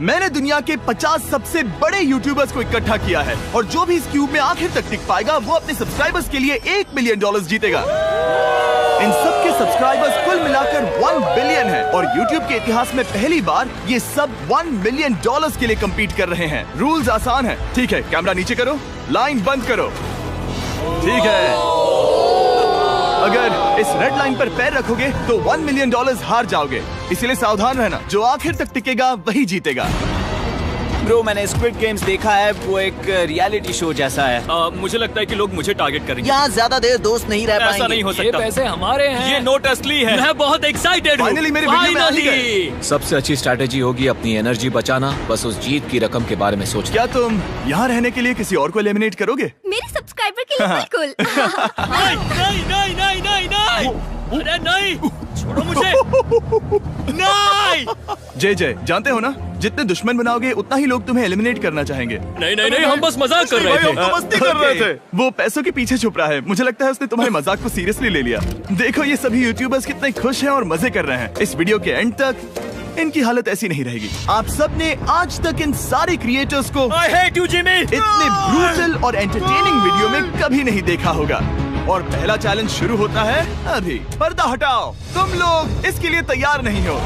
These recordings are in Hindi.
मैंने दुनिया के 50 सबसे बड़े यूट्यूबर्स को इकट्ठा किया है और जो भी इस क्यूब में आखिर तक टिक पाएगा वो अपने सब्सक्राइबर्स के लिए $1 मिलियन जीतेगा। इन सब के सब्सक्राइबर्स कुल मिलाकर 1 बिलियन है और YouTube के इतिहास में पहली बार ये सब $1 मिलियन के लिए कम्पीट कर रहे हैं। रूल्स आसान है, ठीक है? कैमरा नीचे करो, लाइन बंद करो, ठीक है? अगर इस रेड लाइन पर पैर रखोगे तो $1 मिलियन हार जाओगे, इसलिए सावधान रहना। जो आखिर तक टिकेगा वही जीतेगा। ब्रो, मैंने स्क्विड गेम्स देखा है, वो एक रियलिटी शो जैसा है। मुझे लगता है कि लोग मुझे टारगेट करेंगे। यहाँ ज्यादा देर दोस्त नहीं रह पाएंगे। ऐसा नहीं हो सकता। ये पैसे हमारे हैं। ये नोट असली है। मैं बहुत एक्साइटेड हूँ। फाइनली मेरे वीडियो में आ ही गए। सबसे अच्छी स्ट्रैटेजी होगी अपनी एनर्जी बचाना, बस उस जीत की रकम के बारे में सोचना। क्या तुम यहाँ रहने के लिए किसी और को एलिमिनेट करोगे? मेरे सब्सक्राइबर के लिए बिल्कुल। नहीं नहीं नहीं नहीं नहीं, अरे नहीं, छोड़ो मुझे। नहीं। जय जानते हो ना, जितने दुश्मन बनाओगे उतना ही लोग तुम्हें एलिमिनेट करना चाहेंगे। नहीं नहीं नहीं, हम बस मजाक कर रहे थे। हम तो मस्ती कर रहे थे। वो पैसों के पीछे छुप रहा है। मुझे लगता है उसने तुम्हारे मजाक को सीरियसली ले लिया। देखो ये सभी यूट्यूबर्स कितने खुश हैं और मजे कर रहे हैं। इस वीडियो के एंड तक इनकी हालत ऐसी नहीं रहेगी। आप सब ने आज तक इन सारे क्रिएटर्स को I hate you, Jimmy! इतने ब्रूटल और एंटरटेनिंग वीडियो में कभी नहीं देखा होगा। और पहला चैलेंज शुरू होता है अभी। पर्दा हटाओ, तुम लोग इसके लिए तैयार नहीं हो।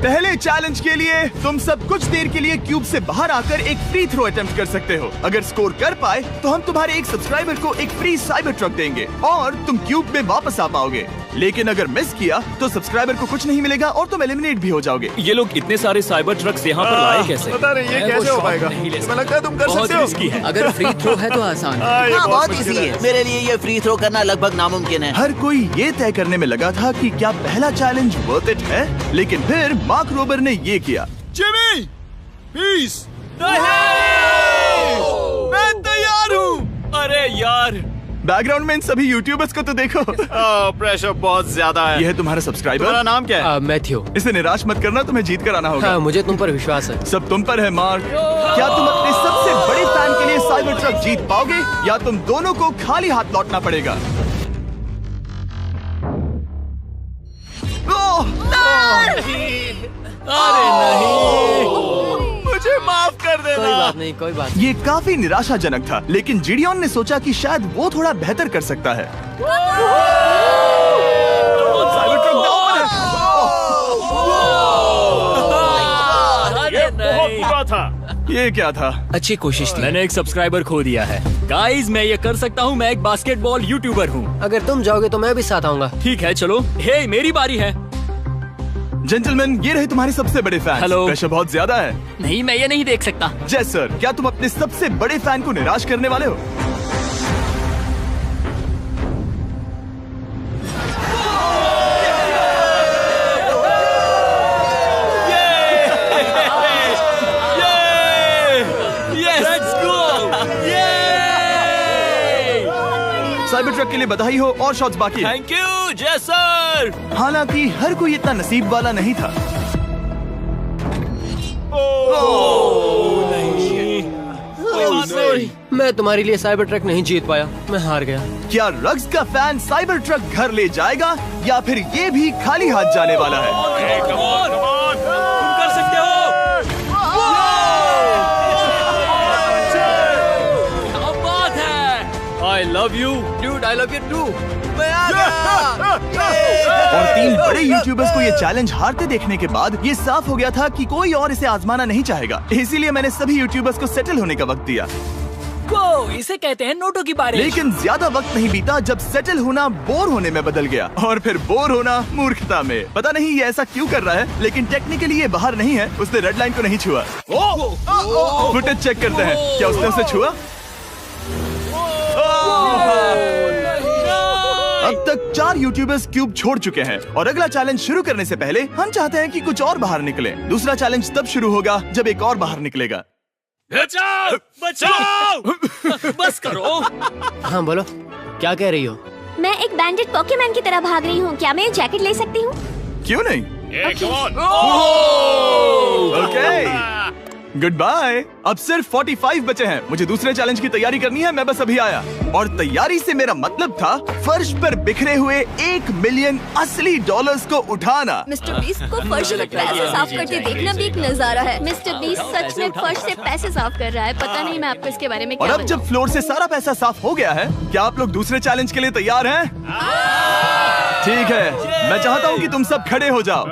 पहले चैलेंज के लिए तुम सब कुछ देर के लिए क्यूब से बाहर आकर एक फ्री थ्रो अटेम्प्ट कर सकते हो। अगर स्कोर कर पाए तो हम तुम्हारे एक सब्सक्राइबर को एक फ्री साइबर ट्रक देंगे और तुम क्यूब में वापस आ पाओगे। लेकिन अगर मिस किया तो सब्सक्राइबर को कुछ नहीं मिलेगा और तुम एलिमिनेट भी हो जाओगे। ये लोग इतने सारे साइबर ट्रक्स यहाँ पर लाए कैसे? पता नहीं ये कैसे हो पाएगा। मुझे लगता है तुम कर सकते हो। अगर फ्री थ्रो है तो आसान है। हाँ, बहुत इजी है। मेरे लिए ये फ्री थ्रो करना लगभग नामुमकिन है। हर कोई ये तय करने में लगा था कि क्या पहला चैलेंज वर्थ इट है, लेकिन फिर मार्क रोबर ने ये किया। Jimmy, please. मैं तैयार हूँ। अरे यार, बैकग्राउंड में इन सभी यूट्यूबर्स को तो देखो। प्रेशर बहुत ज्यादा है। ये है तुम्हारा सब्सक्राइबर। तुम्हारा नाम क्या है? मैथ्यू। इसे निराश मत करना, तुम्हें जीत कर आना होगा। हाँ, मुझे तुम पर विश्वास है। सब तुम पर है मार्क। क्या तुम अपने सबसे बड़े फैन के लिए साइबर ट्रक जीत पाओगे या तुम दोनों को खाली हाथ लौटना पड़ेगा? अरे नहीं, मुझे माफ कर कोई देना। बात नहीं, कोई बात नहीं। ये काफी निराशाजनक था, लेकिन जिडियन ने सोचा कि शायद वो थोड़ा बेहतर कर सकता है। साइबर ट्रक डाउन है। अरे नहीं, बुरा था। ये क्या था? अच्छी कोशिश थी। मैंने एक सब्सक्राइबर खो दिया है। गाइस, मैं ये कर सकता हूँ। मैं एक बास्केटबॉल यूट्यूबर हूँ। अगर तुम जाओगे तो मैं भी साथ आऊंगा। ठीक है, चलो। हे, मेरी बारी है। जेंटलमैन, ये रहे तुम्हारे सबसे बड़े फैन। हेलो। प्रेशर बहुत ज्यादा है। नहीं, मैं ये नहीं देख सकता। जय सर, क्या तुम अपने सबसे बड़े फैन को निराश करने वाले हो? साइबर ट्रक के लिए बधाई हो और शॉट्स बाकी हैं। थैंक यू जय सर। हालांकि हर कोई इतना नसीब वाला नहीं था। मैं तुम्हारे लिए साइबर ट्रक नहीं जीत पाया, मैं हार गया। क्या रग्स का फैन साइबर ट्रक घर ले जाएगा या फिर ये भी खाली हाथ जाने वाला है? तुम कर सकते हो। क्या बात है। I love you Dude, I love you too. और 3 बड़े यूट्यूबर्स को ये चैलेंज हारते देखने के बाद ये साफ हो गया था कि कोई और इसे आजमाना नहीं चाहेगा। इसीलिए मैंने सभी यूट्यूबर्स को सेटल होने का वक्त दिया। वो इसे कहते हैं नोटों की बारिश। लेकिन ज्यादा वक्त नहीं बीता जब सेटल होना बोर होने में बदल गया और फिर बोर होना मूर्खता में। पता नहीं ये ऐसा क्यों कर रहा है, लेकिन टेक्निकली ये बाहर नहीं है। उसने रेड लाइन को नहीं छुआ। फुटेज चेक करते हैं, क्या उसने उसे छुआ? अब तक 4 यूट्यूबर्स क्यूब छोड़ चुके हैं और अगला चैलेंज शुरू करने से पहले हम चाहते हैं कि कुछ और बाहर निकले। दूसरा चैलेंज तब शुरू होगा जब एक और बाहर निकलेगा। बचाओ, बचाओ। बस करो। हाँ बोलो, क्या कह रही हो? मैं एक बैंडेड पॉकेमैन की तरह भाग रही हूँ। क्या मैं ये जैकेट ले सकती हूँ? क्यों नहीं? ओके। Good bye. अब सिर्फ 45 बचे हैं। मुझे दूसरे चैलेंज की तैयारी करनी है। मैं बस अभी आया। और तैयारी से मेरा मतलब था फर्श पर बिखरे हुए 1 मिलियन असली डॉलर्स को उठाना। मिस्टर बीस्ट को फर्श में पैसे साफ करते देखना भी एक नजारा है। मिस्टर बीस्ट सच में फर्श से पैसे साफ कर रहा है। पता नहीं मैं आपको इसके बारे में और क्या अब जब फ्लोर से सारा पैसा साफ हो गया है, क्या आप लोग दूसरे चैलेंज के लिए तैयार हैं? ठीक है, मैं चाहता हूँ कि तुम सब खड़े हो जाओ।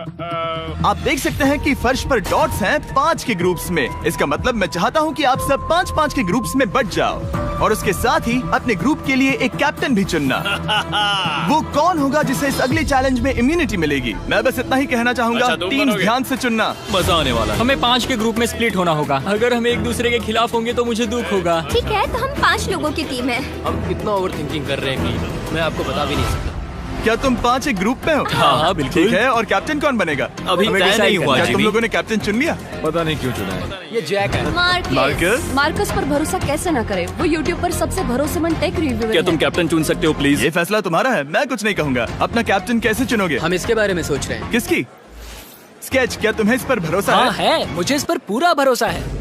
आप देख सकते हैं कि फर्श पर डॉट्स हैं 5 के ग्रुप्स में। इसका मतलब मैं चाहता हूँ कि आप सब 5-5 के ग्रुप्स में बट जाओ और उसके साथ ही अपने ग्रुप के लिए एक कैप्टन भी चुनना। वो कौन होगा जिसे इस अगले चैलेंज में इम्यूनिटी मिलेगी? मैं बस इतना ही कहना चाहूंगा, अच्छा, तुम टीम्स करोगे? ध्यान से चुनना। मजा आने वाला है। हमें 5 के ग्रुप में स्प्लिट होना होगा। अगर हम एक दूसरे के खिलाफ होंगे तो मुझे दुख होगा। ठीक है, तो हम 5 लोगों की टीम है। हम कितना ओवर थिंकिंग कर रहे हैं कि मैं आपको बता भी नहीं सकता। क्या तुम 5 एक ग्रुप में हो? हाँ, बिल्कुल। ठीक है, और कैप्टन कौन बनेगा? अभी हमें तय decide नहीं हुआ क्या तुम जीवी। लोगों ने कैप्टन चुन लिया? पता नहीं क्यों चुना है। ये जैक है। मार्कस, मार्कस पर भरोसा कैसे न करे? वो यूट्यूब पर सबसे भरोसेमंद टेक रिव्यूअर क्या है। तुम कैप्टन चुन सकते हो प्लीज? ये फैसला तुम्हारा है, मैं कुछ नहीं कहूंगा। अपना कैप्टन कैसे चुनोगे? हम इसके बारे में सोच रहे हैं। किसकी? स्केच, क्या तुम्हें इस पर भरोसा हाँ है? है, मुझे इस पर पूरा भरोसा है।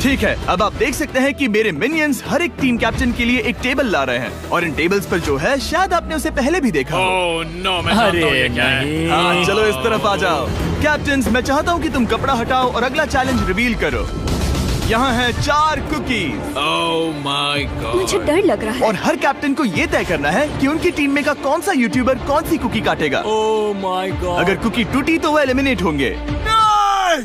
ठीक है, अब आप देख सकते हैं कि मेरे मिनियंस हर एक टीम कैप्टन के लिए एक टेबल ला रहे हैं और इन टेबल्स पर जो है शायद आपने उसे पहले भी देखा हो। अरे नहीं। हाँ, चलो इस तरफ आ जाओ। कैप्टन्स, मैं चाहता हूँ कि तुम कपड़ा हटाओ और अगला चैलेंज रिवील करो। यहाँ हैं 4 कुकीज मुझे डर लग रहा है। और हर कैप्टन को ये तय करना है कि उनकी टीम में का कौन सा यूट्यूबर कौन सी कुकी काटेगा। Oh my God. अगर कुकी टूटी तो वो एलिमिनेट होंगे।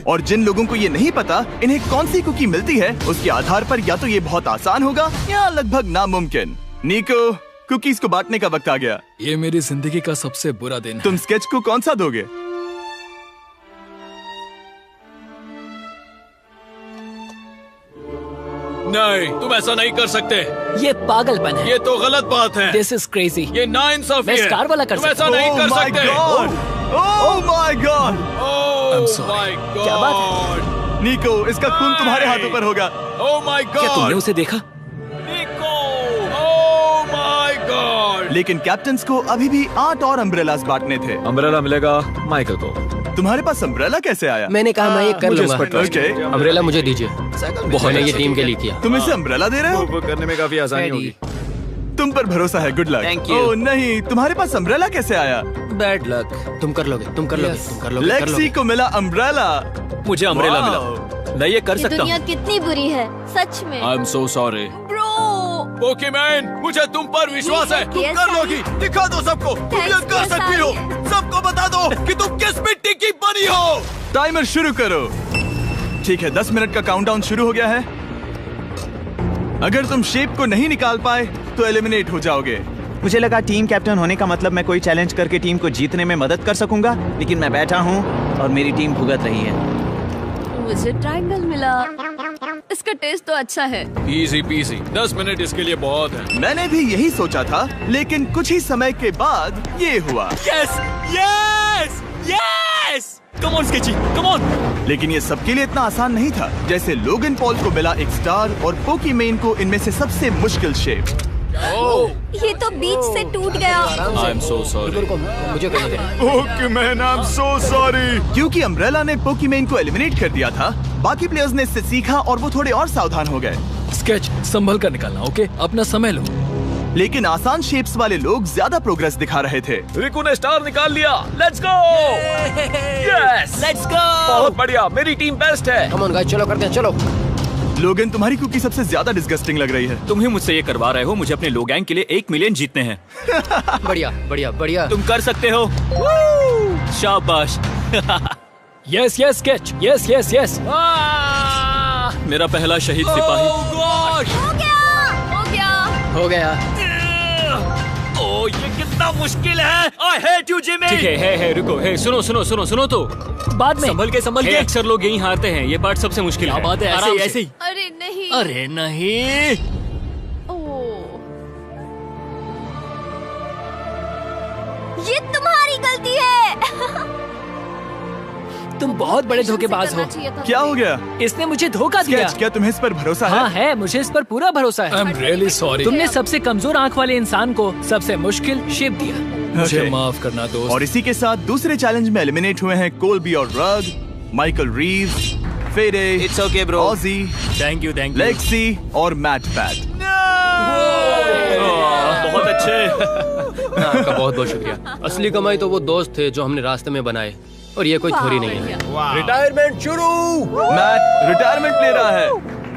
और जिन लोगों को ये नहीं पता इन्हें कौन सी कुकी मिलती है, उसके आधार पर या तो ये बहुत आसान होगा या लगभग नामुमकिन। निको, कुकीज को बांटने का वक्त आ गया। ये मेरी जिंदगी का सबसे बुरा दिन है। तुम स्केच को कौन सा दोगे? नहीं, तुम ऐसा नहीं कर सकते। ये पागलपन है। ये तो गलत बात है। This is crazy. ये नाइंसाफी मैं है। स्टार वाला कर तुम ऐसा सकता नहीं Oh कर my सकते। God! Oh my God! Oh my क्या बात God! निको, इसका खून तुम्हारे हाथों पर होगा। Oh my क्या तुमने God! उसे देखा? निको! Oh my God! लेकिन कैप्टन्स को अभी भी 8 और अम्ब्रेलास बांटने थे। अम्ब्रेला मिलेगा माइकल को। तुम्हारे पास अम्ब्रेला कैसे आया? मैंने कहा मैं ये कर मुझे इस लूंगा। पर trust ओके, अम्ब्रेला मुझे दीजिए। मैंने ये टीम के लिए किया। तुम इसे अम्ब्रेला दे रहे हो? वो करने में काफी आसानी होगी। तुम पर भरोसा है, गुड लक। Thank you. ओह नहीं, तुम्हारे पास अम्ब्रेला कैसे आया? Bad luck. तुम कर लोगे, तुम कर लोगे, तुम कर लोगे, कर लेक्सी लोगे। को मिला अम्ब्रेला। मुझे अम्ब्रेला Wow! मिला। मैं ये कर ये सकता दुनिया हूँ। कितनी बुरी है, सच में। I am so sorry. Bro, Pokemon, मुझे तुम पर विश्वास है। तुम Yes, कर sir. लोगी। दिखा दो सबको। तुम ये Thanks, कर sir. सकती हो। सबको बता दो कि तुम किस मिट्टी की बनी हो। टाइमर शुरू करो। ठीक है, 10 मिनट का काउंटडाउन शुरू हो गया है। अगर तुम शेप को नहीं निकाल पाए तो एलिमिनेट हो जाओगे। मुझे लगा टीम कैप्टन होने का मतलब मैं कोई चैलेंज करके टीम को जीतने में मदद कर सकूंगा, लेकिन मैं बैठा हूँ और मेरी टीम भुगत रही है। मुझे ट्रायंगल मिला। इसका टेस्ट तो अच्छा है। Easy PC. 10 मिनट इसके लिए बहुत है। मैंने भी यही सोचा था, लेकिन कुछ ही समय के बाद ये हुआ। Yes yes yes. Come on sketchy, come on. लेकिन ये सबके लिए इतना आसान नहीं था। जैसे लोगन पॉल को मिला एक स्टार और पोकीमेन को इनमें से सबसे मुश्किल शेप। ये तो बीच से टूट गया। आई एम सो सॉरी। रुको, मुझे करने दे। पोकीमेन, आई एम सो सॉरी। क्योंकि अम्ब्रेला ने पोकीमेन को एलिमिनेट कर दिया था, बाकी प्लेयर्स ने इससे सीखा और वो थोड़े और सावधान हो गए। स्केच, संभल कर निकालना, ओके? अपना समय लो। लेकिन आसान शेप्स वाले लोग ज्यादा प्रोग्रेस दिखा रहे थे। रिकू ने स्टार निकाल लिया। Let's go. Yes, let's go. बहुत बढ़िया। मेरी टीम बेस्ट है। कम ऑन गाइस, चलो करते हैं, चलो। लोगन, तुम्हारी कुकी सबसे ज्यादा डिस्गस्टिंग लग रही है। तुम ही मुझसे ये करवा रहे हो। मुझे अपने लो गैंग के लिए 1 मिलियन जीतने हैं। बढ़िया, बढ़िया, बढ़िया। तुम कर सकते हो। शाबाश। Yes yes sketch, yes yes yes. मेरा पहला शहीद सिपाही। हो गया, हो गया। हो गया। ओ, ये कितना मुश्किल है। I hate you, Jimmy। ठीक है, रुको, सुनो सुनो सुनो सुनो तो बाद में संभल के अक्सर लोग यही हारते हैं। ये पार्ट सबसे मुश्किल है। बात है, ऐसे आराम ही, से। ऐसे ही। अरे नहीं। अरे नहीं। ओह, ये तुम्हारी गलती है। तुम बहुत बड़े धोखेबाज हो। करना चाहिए था क्या हो तुम्हें। गया? इसने मुझे धोखा दिया। स्केच, क्या तुम्हें इस पर भरोसा हाँ है? है, मुझे इस पर पूरा भरोसा आई है। Am really sorry. तुमने सबसे कमजोर आंख वाले इंसान को सबसे मुश्किल शेप दिया। मुझे Okay. माफ करना दोस्त। और इसी के साथ दूसरे चैलेंज में एलिमिनेट हुए हैं कोल्बी और रग, माइकल रीव्स, फेरे, It's okay, bro. ऑजी, थैंक यू लेक्सी और मैट पैट। बहुत अच्छे। आपका बहुत बहुत शुक्रिया। असली कमाई तो वो दोस्त थे जो हमने रास्ते में बनाए, और ये कोई थोड़ी नहीं है। रिटायरमेंट शुरू। मैट रिटायरमेंट ले रहा है।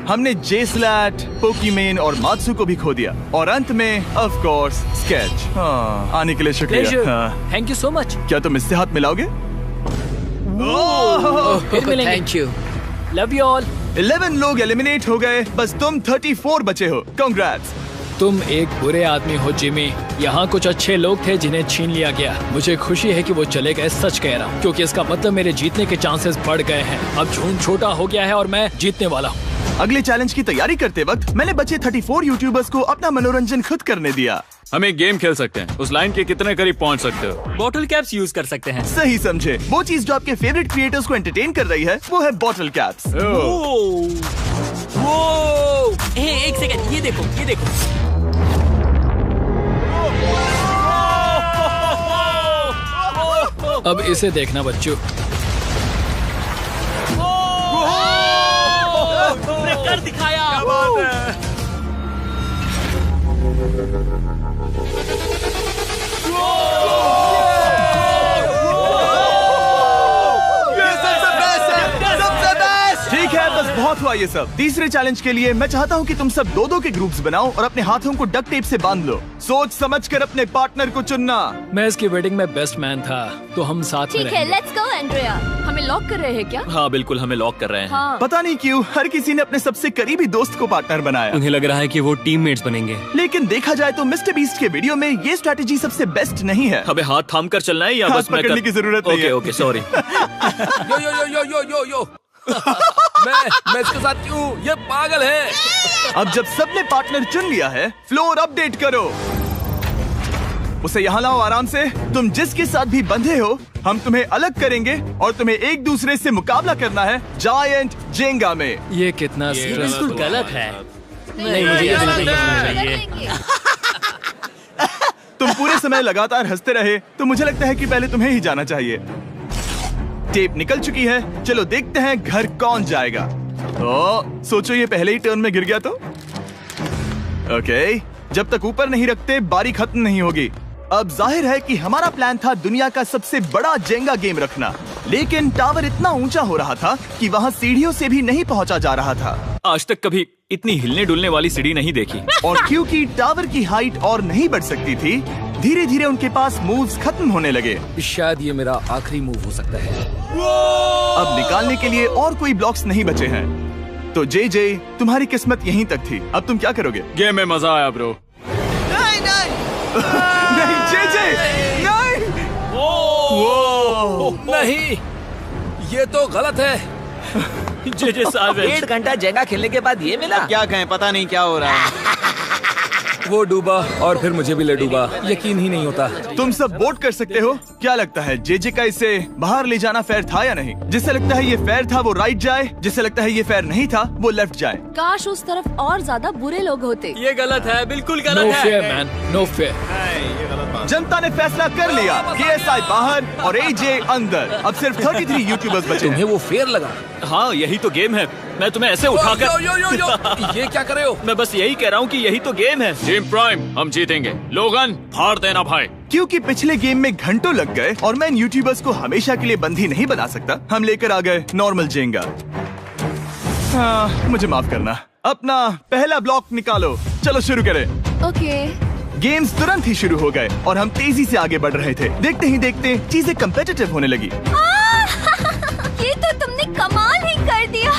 हमने जेस्लैट, पोकीमेन और मात्सु को भी खो दिया, और अंत में ऑफ कोर्स स्केच। हाँ, आने के लिए शुक्रिया। हाँ। Thank you so much. क्या तुम इससे हाथ मिलाओगे? फिर मिलेंगे। Thank you. Love you all. 11 लोग एलिमिनेट हो गए, बस तुम 34 बचे हो। कांग्रेट्स। तुम एक बुरे आदमी हो जिमी। यहाँ कुछ अच्छे लोग थे जिन्हें छीन लिया गया। मुझे खुशी है कि वो चले गए, सच कह रहा हूँ, क्योंकि इसका मतलब मेरे जीतने के चांसेस बढ़ गए हैं। अब झूठ छोटा हो गया है और मैं जीतने वाला हूँ। अगले चैलेंज की तैयारी करते वक्त मैंने बचे 34 यूट्यूबर्स को अपना मनोरंजन खुद करने दिया। हम एक गेम खेल सकते हैं। उस लाइन के कितने करीब पहुंच सकते हो? बॉटल कैप्स यूज कर सकते हैं। सही समझे। वो चीज जो आपके फेवरेट क्रिएटर्स को एंटरटेन कर रही है वो है बॉटल कैप्स। एक सेकंड, ये देखो, ये देखो। अब इसे देखना बच्चों। कर दिखाया। ठीक है, बस बहुत हुआ ये सब। तीसरे चैलेंज के लिए मैं चाहता हूँ कि तुम सब 2-2 के ग्रुप्स बनाओ और अपने हाथों को डक्ट टेप से बांध लो। सोच समझकर अपने पार्टनर को चुनना। मैं इसकी वेडिंग में बेस्ट मैन था, तो हम साथ में ठीक है, रहेंगे। Let's go Andrea. हमें लॉक कर रहे हैं क्या? हाँ बिल्कुल, हमें लॉक कर रहे हैं। हाँ। पता नहीं क्यों हर किसी ने अपने सबसे करीबी दोस्त को पार्टनर बनाया। उन्हें लग रहा है कि वो टीममेट्स बनेंगे। लेकिन देखा जाए तो मिस्टर बीस्ट के वीडियो में ये स्ट्रैटेजी सबसे बेस्ट नहीं है। हमें हाथ थाम कर चलना है या हाथ बस मैं पकड़ने की जरूरत नहीं है। Okay sorry. यो यो यो यो यो यो मैं इसके साथ क्यों? ये पागल है। अब जब सबने पार्टनर चुन लिया है, फ्लोर अपडेट करो। उसे यहाँ लाओ आराम से। तुम जिसके साथ भी बंधे हो, हम तुम्हें अलग करेंगे और तुम्हें एक दूसरे से मुकाबला करना है जायंट जेंगा में। ये कितना बिल्कुल गलत है। नहीं, मुझे ये नहीं, नहीं करना नहीं, तुम पूरे समय लगातार हंसते रहे, तो मुझे लगता है कि पहले तुम्हें ही जाना चाहिए। टेप निकल चुकी है, चलो देखते हैं घर कौन जाएगा। सोचो ये पहले ही टर्न में गिर गया तो। ओके, जब तक ऊपर नहीं रखते बारी खत्म नहीं होगी। अब जाहिर है कि हमारा प्लान था दुनिया का सबसे बड़ा जेंगा गेम रखना, लेकिन टावर इतना ऊंचा हो रहा था कि वहाँ सीढ़ियों से भी नहीं पहुँचा जा रहा था। आज तक कभी इतनी हिलने डुलने वाली सीढ़ी नहीं देखी। और क्योंकि टावर की हाइट और नहीं बढ़ सकती थी, धीरे धीरे उनके पास मूव्स खत्म होने लगे। शायद ये मेरा आखिरी मूव हो सकता है। अब निकालने के लिए और कोई ब्लॉक्स नहीं बचे हैं। तो जे तुम्हारी किस्मत यहीं तक थी। अब तुम क्या करोगे? गेम में मजा आया ब्रो। नहीं जे नहीं। नहीं, ये तो गलत है। जे साहब 1.5 घंटा जेंगा खेलने के बाद ये मिला। क्या कहें, पता नहीं क्या हो रहा है। वो डूबा और फिर मुझे भी ले डूबा। यकीन ही नहीं होता। तुम सब वोट कर सकते हो। क्या लगता है जे का इसे बाहर ले जाना फेयर था या नहीं? जिसे लगता है ये फेयर था वो राइट जाए, जिसे लगता है ये फेयर नहीं था वो लेफ्ट जाए। काश उस तरफ और ज्यादा बुरे लोग होते। ये गलत है, बिल्कुल नो गलत फेयर है। Man, no fair. जनता ने फैसला कर लिया। KSI बाहर और AJ अंदर। अब सिर्फ 33 यूट्यूबर्स बचे तुम्हें हैं। वो फेयर लगा? हाँ यही तो गेम है। मैं तुम्हें ऐसे उठाकर यो यो यो यो, ये क्या कर रहे हो? मैं बस यही कह रहा हूँ कि यही तो गेम है। टीम प्राइम, हम जीतेंगे। लोगन, फाड़ देना भाई। क्योंकि पिछले गेम में घंटों लग गए और मैं इन यूट्यूबर्स को हमेशा के लिए बंदी नहीं बना सकता, हम लेकर आ गए नॉर्मल जेंगा। हाँ, मुझे माफ करना। अपना पहला ब्लॉक निकालो। चलो शुरू करें। ओके। गेम्स तुरंत ही शुरू हो गए और हम तेजी से आगे बढ़ रहे थे। देखते ही देखते चीजें कम्पिटिटिव होने लगी। ये तो तुमने कमाल ही कर दिया।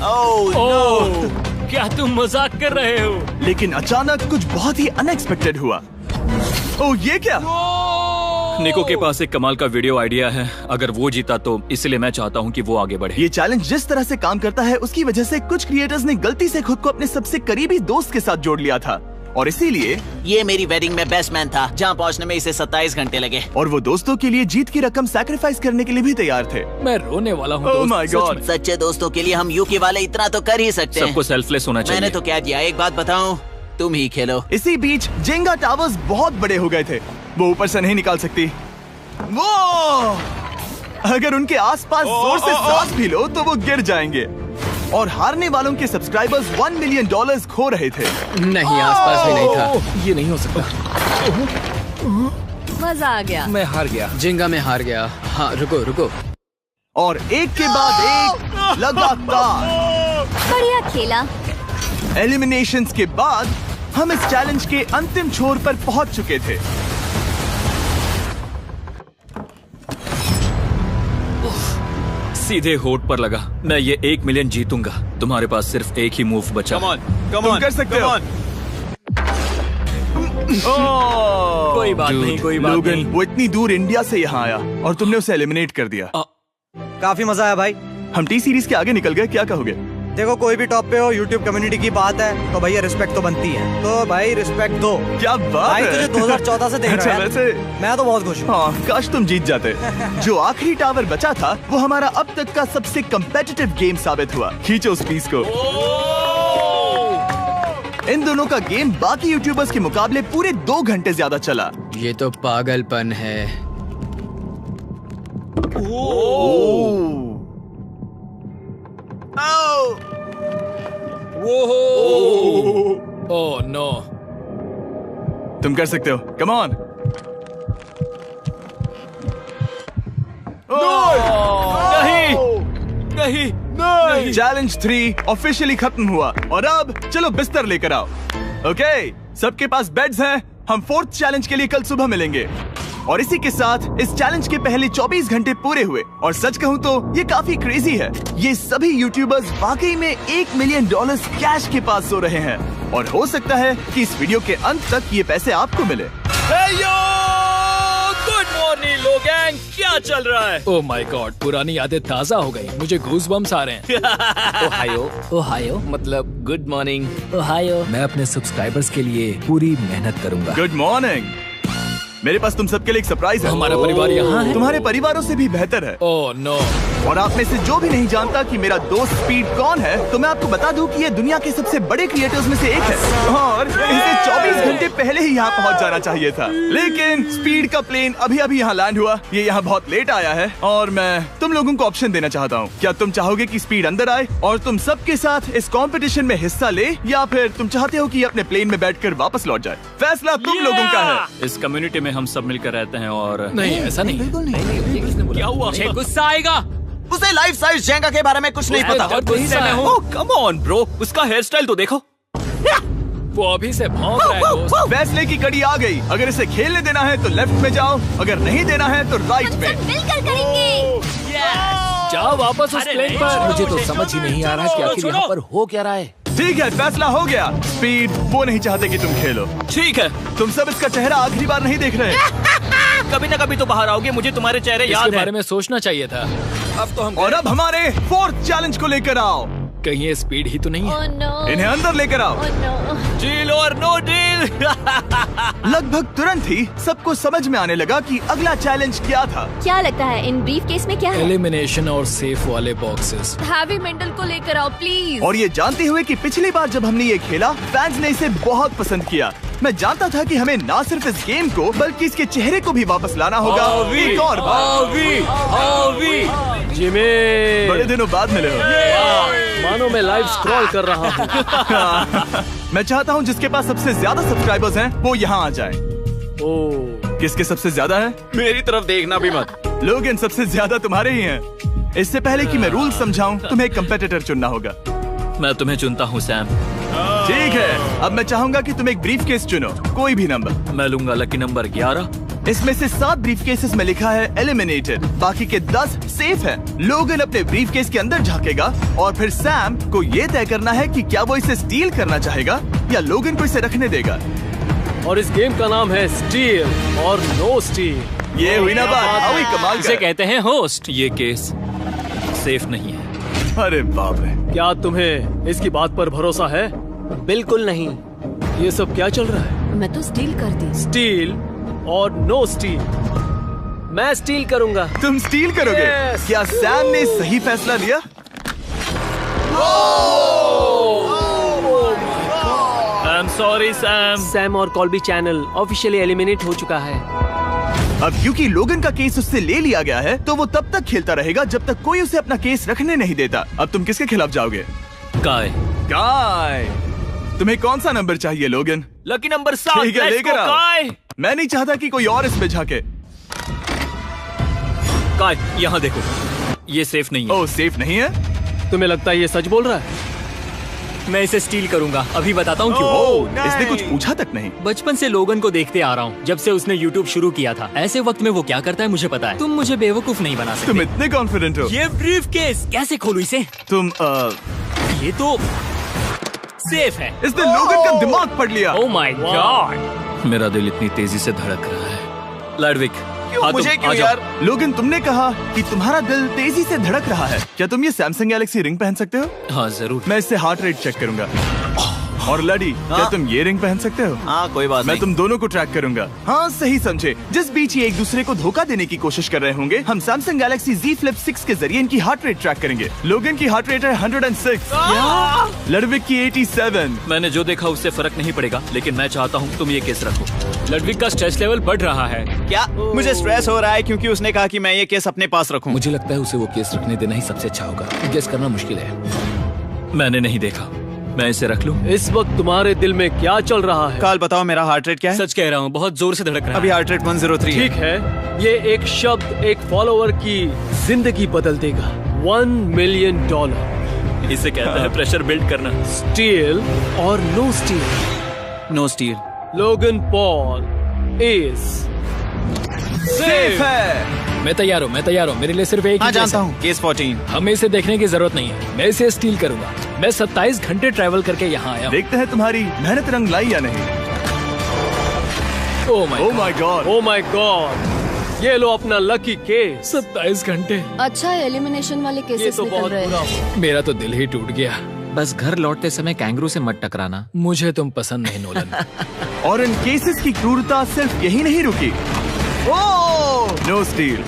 ओह, क्या तुम मजाक कर रहे हो? लेकिन अचानक कुछ बहुत ही अनएक्सपेक्टेड हुआ। ओह, ये क्या? निको के पास एक कमाल का वीडियो आइडिया है। अगर वो जीता तो इसलिए मैं चाहता हूँ कि वो आगे बढ़े। ये चैलेंज जिस तरह से काम करता है उसकी वजह से कुछ क्रिएटर्स ने गलती से खुद को अपने सबसे करीबी दोस्त के साथ जोड़ लिया था, और इसीलिए ये मेरी वेडिंग में बेस्ट मैन था, जहाँ पहुँचने में इसे 27 घंटे लगे। और वो दोस्तों के लिए जीत की रकम सैक्रिफाइस करने के लिए भी तैयार थे। मैं रोने वाला हूँ। Oh my God! सच्चे दोस्तों के लिए हम यूके वाले इतना तो कर ही सकते हैं। सबको सेल्फलेस होना चाहिए। मैंने तो क्या दिया, एक बात बताऊं, तुम ही खेलो। इसी बीच जेंगा टावर्स बहुत बड़े हो गए थे। वो ऊपर से नहीं निकाल सकती। वो अगर उनके आसपास जोर से सांस भी लो तो वो गिर जाएंगे। और हारने वालों के सब्सक्राइबर्स $1 मिलियन खो रहे थे। नहीं, आसपास भी नहीं था। ये नहीं हो सकता। मजा आ गया। मैं हार गया। जिंगा में हार गया। हाँ, रुको। और एक के बाद एक लगातार बढ़िया खेला। एलिमिनेशंस के बाद हम इस चैलेंज के अंतिम छोर पर पहुंच चुके थे। सीधे होठ पर लगा। मैं ये 1 मिलियन जीतूंगा। तुम्हारे पास सिर्फ एक ही मूव बचा। तुम कर सकते हो। कोई बात नहीं। वो इतनी दूर इंडिया से यहाँ आया और तुमने उसे एलिमिनेट कर दिया। काफी मजा आया भाई। हम टी सीरीज के आगे निकल गए, क्या कहोगे? देखो, कोई भी टॉप पे हो, यूट्यूब कम्युनिटी की बात है तो भैया रिस्पेक्ट तो बनती है। तो भाई रिस्पेक्ट दो। क्या बात भाई है। तुझे 2014 से देख रहा है। वैसे मैं तो बहुत खुश हूँ। हाँ, काश तुम जीत जाते। जो आखिरी टावर बचा था वो हमारा अब तक का सबसे कम्पेटिटिव गेम साबित हुआ। खींचो उस पीस को। इन दोनों का गेम बाकी यूट्यूबर्स के मुकाबले पूरे 2 घंटे ज्यादा चला। ये तो पागलपन है। Oh no. तुम कर सकते हो। Come on. नहीं। चैलेंज 3 ऑफिशियली खत्म हुआ और अब चलो बिस्तर लेकर आओ। ओके, सबके पास बेड्स हैं। हम 4th चैलेंज के लिए कल सुबह मिलेंगे। और इसी के साथ इस चैलेंज के पहले 24 घंटे पूरे हुए। और सच कहूँ तो ये काफी क्रेजी है। ये सभी यूट्यूबर्स वाकई में $1 मिलियन कैश के पास सो रहे हैं। और हो सकता है कि इस वीडियो के अंत तक ये पैसे आपको मिले। गुड मॉर्निंग लोग, क्या चल रहा है? ओह माय गॉड, पुरानी यादें ताजा हो गई। मुझे गूज़बम्स आ रहे हैं। ओहायो मतलब गुड मॉर्निंग। ओहायो। मैं अपने सब्सक्राइबर्स के लिए पूरी मेहनत करूंगा। Good morning. मेरे पास तुम सबके लिए एक सरप्राइज है। हमारा परिवार यहाँ है। तुम्हारे परिवारों से भी बेहतर है। Oh no. और आप में से जो भी नहीं जानता कि मेरा दोस्त स्पीड कौन है, तो मैं आपको बता दूं कि ये दुनिया के सबसे बड़े क्रिएटर्स में से एक है। और इसे 24 घंटे पहले ही यहाँ पहुँच जाना चाहिए था। लेकिन स्पीड का प्लेन अभी अभी यहाँ लैंड हुआ। ये यहाँ बहुत लेट आया है और मैं तुम लोगों को ऑप्शन देना चाहता हूँ। क्या तुम चाहोगे कि स्पीड अंदर आए और तुम सबके साथ इस कंपटीशन में हिस्सा ले, या फिर तुम चाहते हो कि ये अपने प्लेन में बैठकर वापस लौट जाए? फैसला तुम लोगों का है। इस कम्युनिटी में हम सब मिलकर रहते हैं और नहीं, ऐसा नहीं। बिल्कुल नहीं। क्या हुआ? गुस्सा आएगा। उसे लाइफ साइज जेंगा के बारे में कुछ नहीं पता। गुस्से में हूँ। कम ऑन ब्रो, उसका हेयर स्टाइल तो देखो। वो अभी से भौंक रहा है दोस्त। फैसले की कड़ी आ गई। अगर इसे खेलने देना है तो लेफ्ट में जाओ, अगर नहीं देना है तो राइट में। मिलकर करेंगे। जाओ वापस उस प्लेन पर। मुझे तो समझ ही नहीं आ रहा कि आखिर यहाँ पर हो क्या रहा है। ठीक है, फैसला हो गया। स्पीड वो नहीं चाहते कि तुम खेलो। ठीक है, तुम सब इसका चेहरा आखिरी बार नहीं देख रहे। कभी ना कभी तो बाहर आओगे, मुझे तुम्हारे चेहरे याद इसके है। बारे में सोचना चाहिए था। अब तो हम और अब हमारे 4th चैलेंज को लेकर आओ। कहीं ये स्पीड ही तो नहीं है। Oh no. इन्हें अंदर लेकर आओ। Oh no. डील और नो डील। लगभग तुरंत ही सबको समझ में आने लगा कि अगला चैलेंज क्या था। क्या लगता है इन ब्रीफ केस में क्या है? एलिमिनेशन और सेफ वाले बॉक्सेस। हैवी मेंटल को लेकर आओ प्लीज। और ये जानते हुए कि पिछली बार जब हमने ये खेला फैंस ने इसे बहुत पसंद किया। मैं जानता था कि हमें ना सिर्फ इस गेम को बल्कि इसके चेहरे को भी वापस लाना होगा। एक और बार। जिमी, बड़े दिनों बाद मिले हो। मानो मैं लाइव स्क्रॉल कर रहा हूँ। मैं चाहता हूँ जिसके पास सबसे ज्यादा सब्सक्राइबर्स हैं वो यहाँ आ जाए। ओह, किसके सबसे ज्यादा है? मेरी तरफ देखना भी मत। लोगन सबसे ज्यादा तुम्हारे ही हैं। इससे पहले कि मैं रूल समझाऊं, तुम्हें एक कंपेटिटर चुनना होगा। मैं तुम्हें चुनता हूँ सैम। ठीक है, अब मैं चाहूंगा कि तुम एक ब्रीफ केस चुनो, कोई भी नंबर। मैं लूंगा लकी नंबर 11। इसमें से 7 ब्रीफ केसेस में लिखा है एलिमिनेटेड, बाकी के 10 सेफ हैं। लोगन अपने ब्रीफ केस के अंदर झांकेगा और फिर सैम को ये तय करना है कि क्या वो इसे स्टील करना चाहेगा या लोगन को इसे रखने देगा। और इस गेम का नाम है स्टील और नो स्टील। ये हुई ना बात, हाउ ही कमाल इसे का। कहते हैं होस्ट। ये केस सेफ नहीं है। अरे बाप रे। क्या तुम्हें इसकी बात पर भरोसा है? बिल्कुल नहीं। ये सब क्या चल रहा है? मैं तो स्टील कर दी। स्टील और नो स्टील। मैं स्टील करूंगा। तुम स्टील करोगे? Yes. क्या सैम ने सही फैसला लिया? I am sorry Sam. Sam और कॉल्बी चैनल ऑफिशियली एलिमिनेट हो चुका है। अब क्योंकि लोगन का केस उससे ले लिया गया है तो वो तब तक खेलता रहेगा जब तक कोई उसे अपना केस रखने नहीं देता। अब तुम किसके खिलाफ जाओगे? काय। काय। तुम्हें कौन सा नंबर चाहिए लोगन? Lucky number 7। ठीक है, लेकर आओ। काय। मैं नहीं चाहता कि कोई और इसमें झांके। काय, यहाँ देखो, ये सेफ नहीं है। ओह, सेफ नहीं है? तुम्हें लगता है ये सच बोल रहा है? मैं इसे स्टील करूंगा, अभी बताता हूँ क्यों। ओह, इसने कुछ पूछा तक नहीं। बचपन से लोगन को देखते आ रहा हूँ, जब से उसने YouTube शुरू किया था। ऐसे वक्त में वो क्या करता है मुझे पता है। तुम मुझे बेवकूफ नहीं बना सकते। तुम इतने कॉन्फिडेंट हो? ये ब्रीफ केस कैसे खोलूं इसे? तुम ये तो सेफ है। इसने लोगन का दिमाग पढ़ लिया। Oh my God. मेरा दिल इतनी तेजी से धड़क रहा है। लैडविक, मुझे क्यों यार? लोगन, तुमने कहा कि तुम्हारा दिल तेजी से धड़क रहा है। क्या तुम ये सैमसंग गैलेक्सी रिंग पहन सकते हो? हाँ जरूर। मैं इससे हार्ट रेट चेक करूंगा। और लड़ी, क्या तुम ये रिंग पहन सकते हो? हाँ, कोई बात मैं नहीं। तुम दोनों को ट्रैक करूंगा। हाँ, सही समझे। जिस बीच ये एक दूसरे को धोखा देने की कोशिश कर रहे होंगे, हम सैमसंग गैलेक्सी Z Flip 6 के जरिए इनकी हार्ट रेट ट्रैक करेंगे। लोगन की हार्ट रेट है 106, लड़विक की 87। मैंने जो देखा उससे फर्क नहीं पड़ेगा, लेकिन मैं चाहता हूँ तुम ये केस रखो। लड़विक का स्ट्रेस लेवल बढ़ रहा है। क्या? मुझे स्ट्रेस हो रहा है क्योंकि उसने कहा कि मैं ये केस अपने पास रखूं। मुझे लगता है उसे वो केस रखने देना ही सबसे अच्छा होगा। गेस करना मुश्किल है। मैंने नहीं देखा, मैं इसे रख लूं? इस वक्त तुम्हारे दिल में क्या चल रहा है? काल, बताओ मेरा हार्ट रेट क्या है? सच कह रहा हूँ, बहुत जोर से धड़क रहा है। अभी हार्ट रेट 103 ठीक है, ये एक शब्द एक फॉलोवर की जिंदगी बदल देगा। $1 मिलियन। इसे कहते हैं प्रेशर बिल्ड करना। स्टील और no steal? No steal. Logan Paul is safe है। मैं तैयार हूँ, मेरे लिए सिर्फ एक हाँ, ही केस जानता है। हूँ, केस 14। हमें इसे देखने की जरूरत नहीं है, मैं इसे स्टील करूंगा। मैं 27 घंटे ट्रैवल करके यहाँ आया हूँ। देखते हैं तुम्हारी मेहनत रंग लाई या नहीं। Oh my God, oh my God. ये लो अपना लकी केस। 27 घंटे। अच्छा, एलिमिनेशन वाले ये केसेस तो निकल बहुत रहे बुरा हैं। मेरा तो दिल ही टूट गया। बस घर लौटते समय कैंगरू से मत टकराना। मुझे तुम पसंद नहीं, नोलन। और इन केसेस की क्रूरता सिर्फ यही नहीं रुकी। ओह, नो स्टील,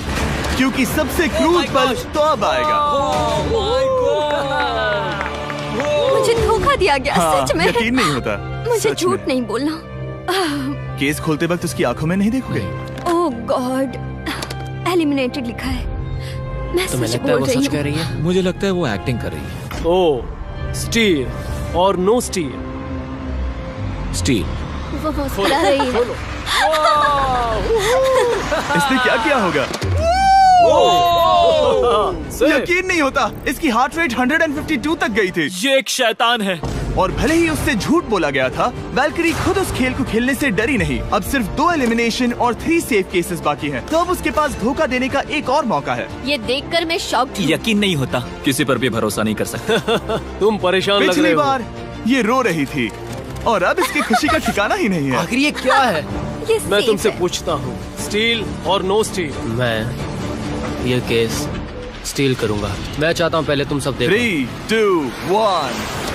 क्योंकि सबसे क्रूर पल तो अब आएगा। मुझे धोखा दिया गया। हाँ, सच में यकीन नहीं होता। मुझे सच झूठ में। नहीं बोलना। केस खोलते वक्त उसकी आंखों में नहीं देखोगे? ओह गॉड, एलिमिनेटेड लिखा है। मैं तुम्हें सच लगता है बोल वो रही सच कह हूँ। रही है? मुझे लगता है वो एक्टिंग कर रही है। ओ, स्टील और नो स्टील? स्टील। वो मुस्कुरा रही है। इसने क्या किया होगा? यकीन नहीं होता, इसकी हार्ट रेट 152 तक गई थी। ये एक शैतान है। और भले ही उससे झूठ बोला गया था, वैल्करी खुद उस खेल को खेलने से डरी नहीं। अब सिर्फ 2 एलिमिनेशन और 3 सेफ केसेस बाकी हैं। तो अब उसके पास धोखा देने का एक और मौका है। ये देखकर मैं शॉक्ड हूँ। यकीन नहीं होता, किसी पर भी भरोसा नहीं कर सकते। तुम परेशान लग पिछली रहे हो। बार ये रो रही थी और अब इसकी खुशी का ठिकाना ही नहीं है। आखिर ये क्या है? ये मैं safe तुमसे है। पूछता हूँ, स्टील और नो स्टील? मैं ये केस स्टील करूंगा। मैं चाहता हूँ पहले तुम सब देखो। 3, 2, 1।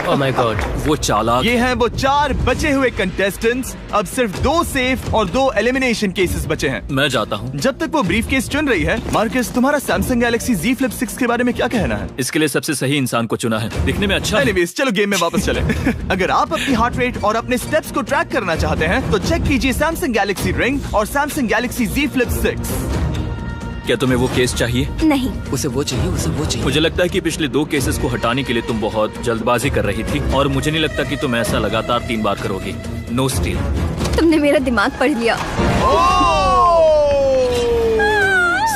ओह माय गॉड, वो चालाक। ये हैं वो 4 बचे हुए कंटेस्टेंट्स। अब सिर्फ 2 सेफ और 2 एलिमिनेशन केसेस बचे हैं। मैं जाता हूँ। जब तक वो ब्रीफ केस चुन रही है, मार्कस, तुम्हारा सैमसंग गैलेक्सी Z Flip 6 के बारे में क्या कहना है? इसके लिए सबसे सही इंसान को चुना है, दिखने में अच्छा है। एनीवेज, चलो गेम में वापस चले। अगर आप अपनी हार्ट रेट और अपने स्टेप्स को ट्रैक करना चाहते हैं तो चेक कीजिए सैमसंग गैलेक्सी रिंग और सैमसंग गैलेक्सी Z Flip 6। क्या तुम्हें वो केस चाहिए? नहीं, उसे वो चाहिए, उसे वो चाहिए। मुझे लगता है कि पिछले 2 केसेस को हटाने के लिए तुम बहुत जल्दबाजी कर रही थी, और मुझे नहीं लगता कि तुम ऐसा लगातार 3 बार करोगी। No steal. तुमने मेरा दिमाग पढ़ लिया।